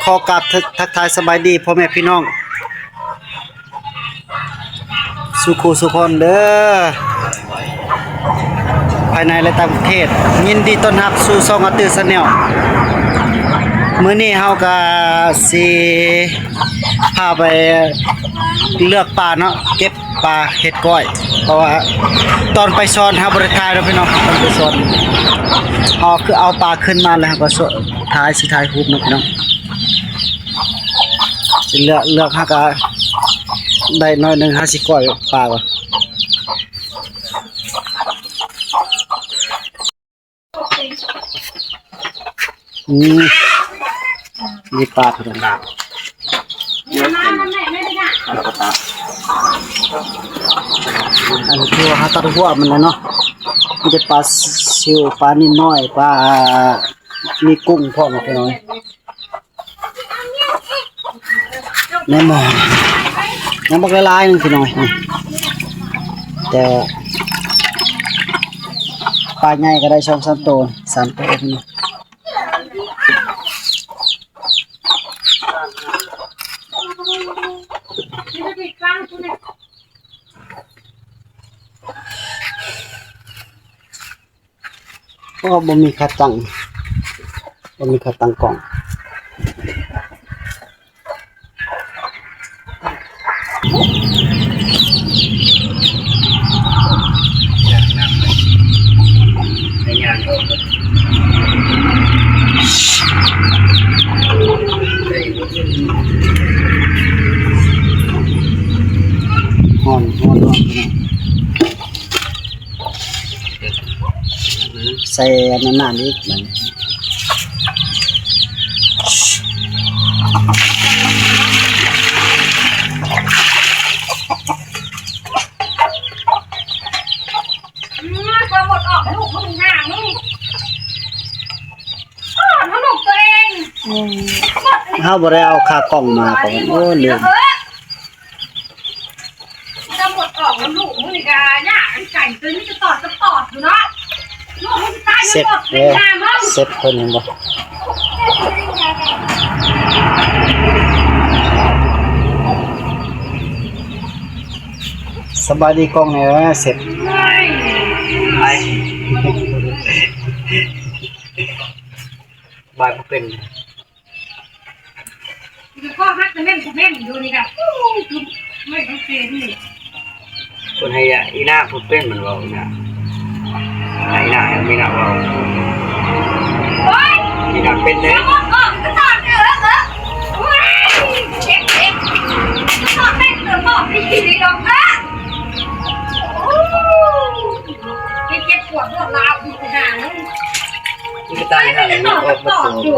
ขอกราบทักทายสบายดีพ่อแม่พี่น้องสุขสุขคนเด้อภายในและต่างประเทศยินดีต้อนรับสู่ช่องอาตือชาแนลมื้อนี้เฮาก็สิพาไปเลือกปลาเนาะเก็บปลาเห็ดก้อยเพราะว่าตอนไปซ้อนเฮาบ่ได้ถ่ายแล้วพี่น้องตอนไปซ้อนคือเอาปลาขึ้นมาแล้วก็ถ่ายรูปเนาะพี่น้องสิเลือกเฮาก็ได้น้อยนึง50ก้อยปลาว่ะนี่ปลาตัวนั้นอันนี้คือว่าตัดหัวมันแล้วเนาะมันจะปลาซิวปลานิ่มน้อยปลามีกุ้งพร้อมพี่น้อยในหม้อน้ำบักละลายนึงพี่น้อยแต่ปลาใหญ่ก็ได้2-3ตัว3ตัวพี่น้อยเพราะว่าบ่มีขาตั้งกล่องฮ้อนใส่น้ำอีกมันความหมดออกให้ลูกมึงหน้ามึงถ้าลูกตัวเองเฮาบ่ได้เอาค่ากล่องมาก่อนโอ้ลืมจะหมดออกแล้วลูกมึงนี่กะย่าไก่ตัวนี้จะตอดอยู่เนาะลูกมึงตายหมดเป็นหน้ามึงเสร็จเพิ่นเห็นบ่สบายดีกล้องเนี่ยเสร็จไปบายบ่เป็นก็ฮักจะเล่นอยู่นี่ค่ะไม่ต้องเสียนี่คนให้อีน่าพูดเป็นเหมือนเราเนี่ยอีน่าไม่น่าเราอีน่าเป็นเลยก็ตอดเจ็บตอดเป็นตอดดีหรอกนะเจ็บปวดปวดร้าวอีกหางนี่ก็ตายห่างนี่ออกมาตัว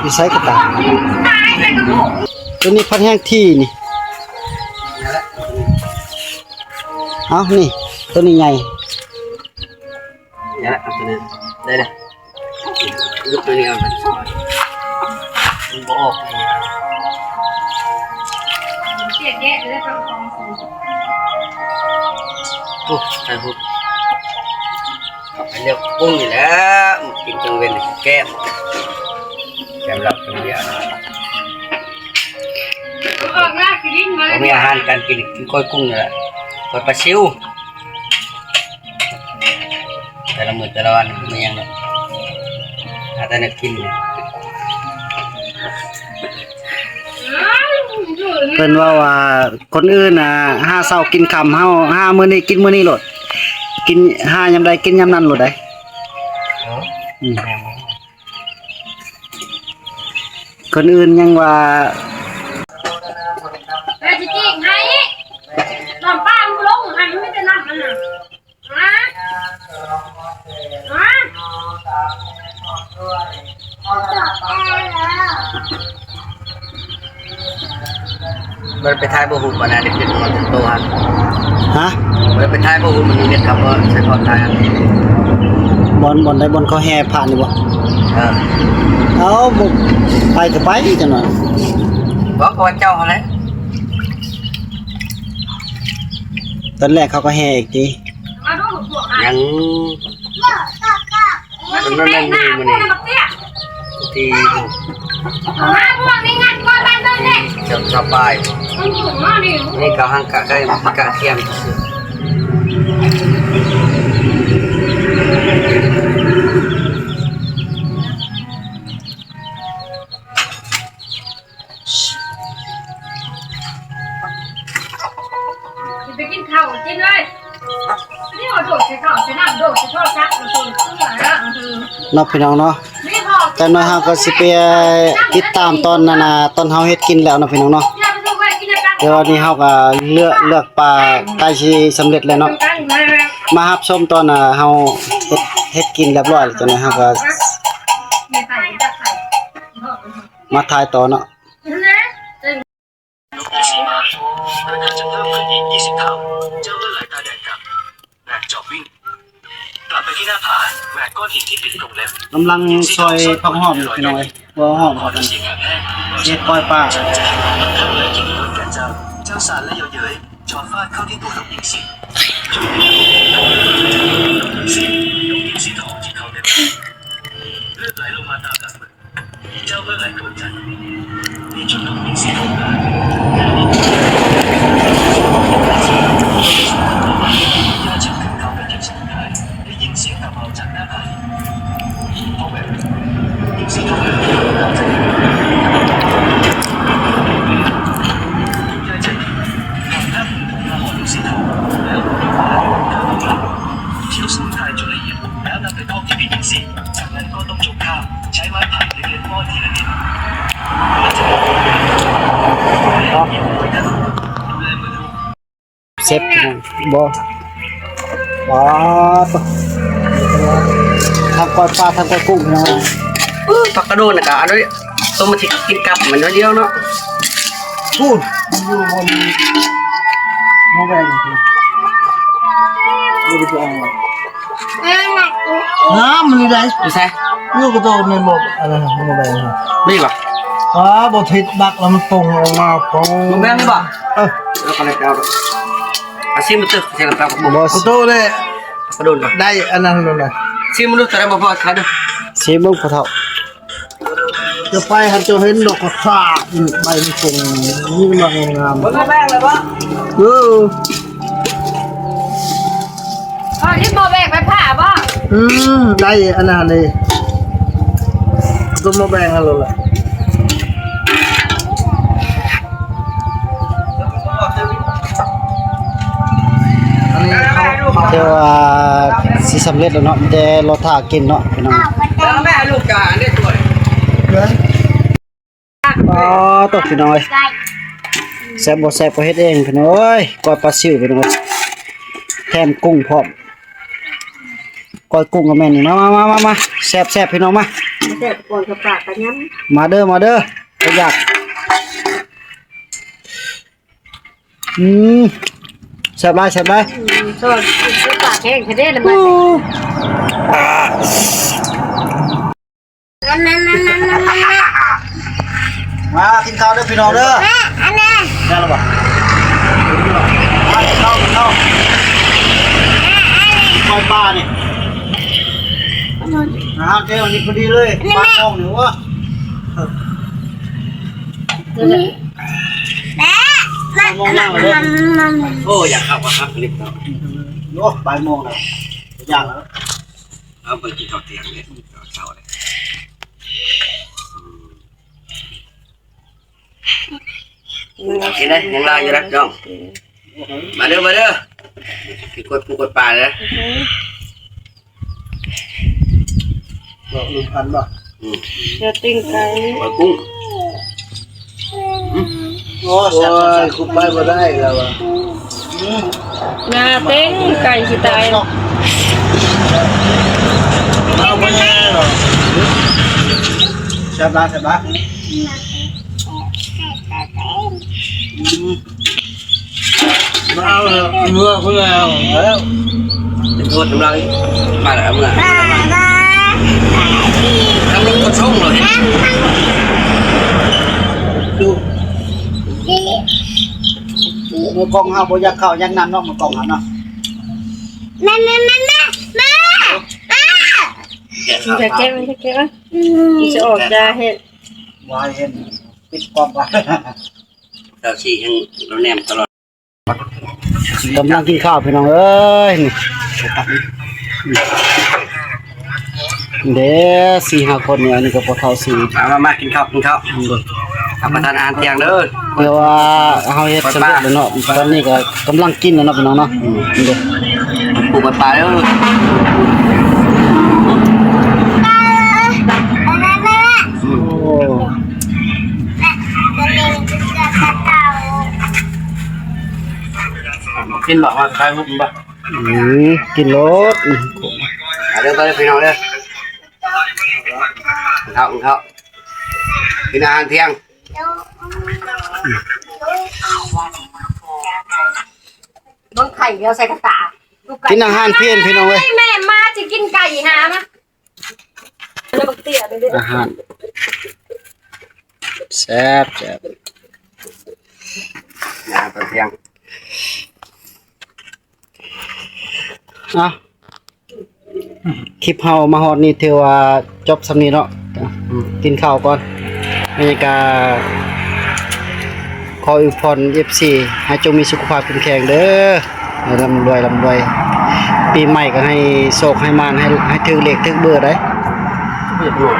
มีไซส์กระต่ายตัวนี้พันแห้งที่นี่เอานี่ตัวนี้ใหญ่เนี่ยเอาตัวนี้ได้เลยลูกตัวนี้เอาไปมันบ่ออกเจ็บแย่เลยต้องคองโอ้ใช่ปุ๊บไปเรียกกุ้งอยู่แล้วกินจังเวนแก้มหลับจังเดียวมีอาหารการกินก้อยกุ้งนี่แหละก้อยปลาซิวแต่ละมื้อแต่ละวันไม่ยังหรอกแต่นักกินเป็นว่าคนอื่น5เช้ากินค่ำเฮา5มื้อนี้กินมื้อนี้โลดกิน5ยามใดกินยามนั้นโลดได้คนอื่นยังว่าแต่จริงๆไงลำป้ามึงลงไงไม่ได้นั่งนะมันไปท้ายบ่หุบอันนั้นเด็กๆมันโตฮะมันไปท้ายบ่หุบมันมีเด็กครับว่าใช้พอท้ายบอลได้บอลเขาแห่ผ่านนี่บ่เอาบุกไปก็ไปจังหน่อยบอกว่าเจ้าอะไร ตอนแรกเขาก็แห่อีกทียัง มันไม่ได้หน้าพวกนั้นมาเตี้ย ที่ มาพวกนี้งั้นก็บ้านเดินเนี่ย จะสบาย มันถูกมากดิ นี่ก็หังกะใกล้กะเทียม ไปกินข้าวกินเลยนี่เราโดดใส่ข้าวใส่น้ำโดดใส่ทอดซักเราโดดขึ้นมาแล้วคือ เนาะพี่น้องเนาะ นี่พอ แต่น้อยเฮาก็สิไปติดตามตอนนั้นน่ะตอนเฮาเฮ็ดกินแล้วเนาะพี่น้องเนาะ อยากไปดูไปกินในกัน เดี๋ยววันนี้เฮาก็เลือกปลาใกล้สิสำเร็จแล้วเนาะ กันมาแล้ว มารับชมตอนเฮาเฮ็ดกินเรียบร้อยแล้วจังได๋เฮาก็ ไม่ใส่จะใส่ มาถ่ายต่อเนาะ นะ ราคาจะเพิ่มขึ้นอีก 20 เท่า เจ้าเมื่อไหร่ตาแดงกับแหวกจอบวิ่ง กลับไปที่หน้าผาแหวกก้อนหินที่ปิดกรงเล็บ กำลังซอยผักหอมอยู่พี่น้องเอ้ยหัวหอม พอได้เสียงแหบแห้ง เฮ็ดปล่อยปลา จะเห็นทั้งเลยกินโดนแก่เจ้า เจ้าสารและเยอะเย้ยจอดฟาดเข้าที่ตัวนกยิงสินนกยิงสีทองที่เขาเล็บเลือดไหลลงมาตามหลังมือเจ้าเมื่อไหร่โดนจันนี่ชุดนกยิงสีทองได้ย่าจึงขึ้นเขาไปเก็บสมุนไพรได้ยินเสียงตะเบาจากหน้าผาพอแบบยิงสีทองเลยเราจะเห็นย่าจะเห็นหลังท่านมาห่อลูกสีทองแล้วก็มาข้าวต้มเคี่ยวสมุนไพรจนละเอียดแล้วนำไปทอดที่ปิดยิงสีจากนั้นก็ต้มจุกข้าวใช้ไม้ไผ่เล็กๆป้อนทีละนิดแล้วจะดูแลมือลูก เซฟพี่น้องบ่ว้าตทำปล่อยปลาทำปล่อยกุ้งพี่น้อง ผักกระโดนนะกะอันนี้ต้มมาทิ้งกินกับมันน้อยเดียวเนาะ พูดอยู่บนโมแบงอยู่ดูตัวน้ำมันนี่ได้ ดูใช่ ลูกกระโดดในบ่อะไรโมแบง ไม่ป่ะ อ๋อบ่ทิดบักแล้วมันปงออกมาปง มึงแบงนี่ป่ะ เออ แล้วก็เลยเอาอาซีมันตึกเสร็จแล้วครับผม บ่สโตเลย กระโดนป่ะ ได้อันนั้นเลย ซีมันรู้แต่บ่พอขาด สีมึงพอเท่าจะไปหันจะเห็นดอกกระซากใบมันปงนี่มันงาม มึงแบงเลยป่ะ เออ ที่โมแบกไปผ่าบ่ ได้อันนั้นเลยตัวโมแบงอะไรล่ะอันนี้เขาเดี๋ยวสิสำเร็จแล้วเนาะแต่รถถ่ากินเนาะพี่น้อง แล้วแม่ลูกกาเนี่ยตัว อ๋อตกพี่น้อยแซ่บบ่แซ่บก็เฮ็ดเองพี่น้อยก้อยปลาซิวพี่น้อยแถมกุ้งพร้อมก้อยกุ้งกับแม่นี่มาแซ่บพี่น้องมา เด็กปวดกระปากกันย้ำ มาเด้อบ่อยากแซ่บหลาย ส่วนกระปากแห้งแค่ได้ละมันมากินข้าวเด้อพี่น้องเด้อได้แล้วบ่มากินข้าวก้อยปลานี่เจ้านี่พอดีเลยปลาทองนี่วะมองหน้าเลย โอ้อยากขับมาครับลิฟต์ โอ้บ่ายโมงแล้วย่างแล้ว เอาไปกินข้าวเตียงเนี่ยเช้าเลยกินได้ยังลาอยู่นะน้องมาเด้อกินกดปลาเลย บอกลุงพันบ่ จะติ้งไก่ ปลากุ้ง โอ้ยคุไปบ่ได้แล้วอ่ะ นาเต้งไก่สิตาย เอาบ่แย่หรอแซ่บบ้ามาเอาเนื้อคุณแล้วแล้ว เป็นโทษน้ำลายมาแล้วมึงอ่ะทำมึงกดช่องเลย ดูมือกองเฮาบ่อยากเข้าอยากนำเนาะมือกองเฮาเนาะ แกะ มันจะเก็บมันจะออกจะเห็ด วายเห็นปิดความไว้ เราชี้ให้เราแนมตลอด กำลังกินข้าวพี่น้องเอ้ยนี่เด้4-5คนเนี่ยอันนี้ก็พอเท่าสี่ มากินข้าวทำประทานอาหารเที่ยงเด้อ เดี๋ยวว่าเฮาเฮ็ดสำเร็จแล้วเนาะตอนนี้ก็กำลังกินแล้วเนาะพี่น้องเนาะนี่เด้อ ปลูกปลาเด้อ โอ้ กินบอกว่าใครหุบบ่ กินรส เด้อไปพี่น้องเด้อข้าวกินอาหารเที่ยง ต้นไข่เดียวใส่กระตา กินอาหารเพี้ยนพี่น้องเอ้ย แม่มาจะกินไก่หามาแล้วบักเตี้ยเลย อาหารแซ่บ อาหารเที่ยง อ่ะคลิปเฮามาฮอดนี่ถือว่าจบสำนี้เนาะกินข้าวก่อนบรรยากาศขออวยพร FC ให้จงมีสุขภาพแข็งแรงเด้อให้ร่ำรวยปีใหม่ก็ให้โชคให้มานให้ถึงเลขถึงเบอร์ได้ เพื่อน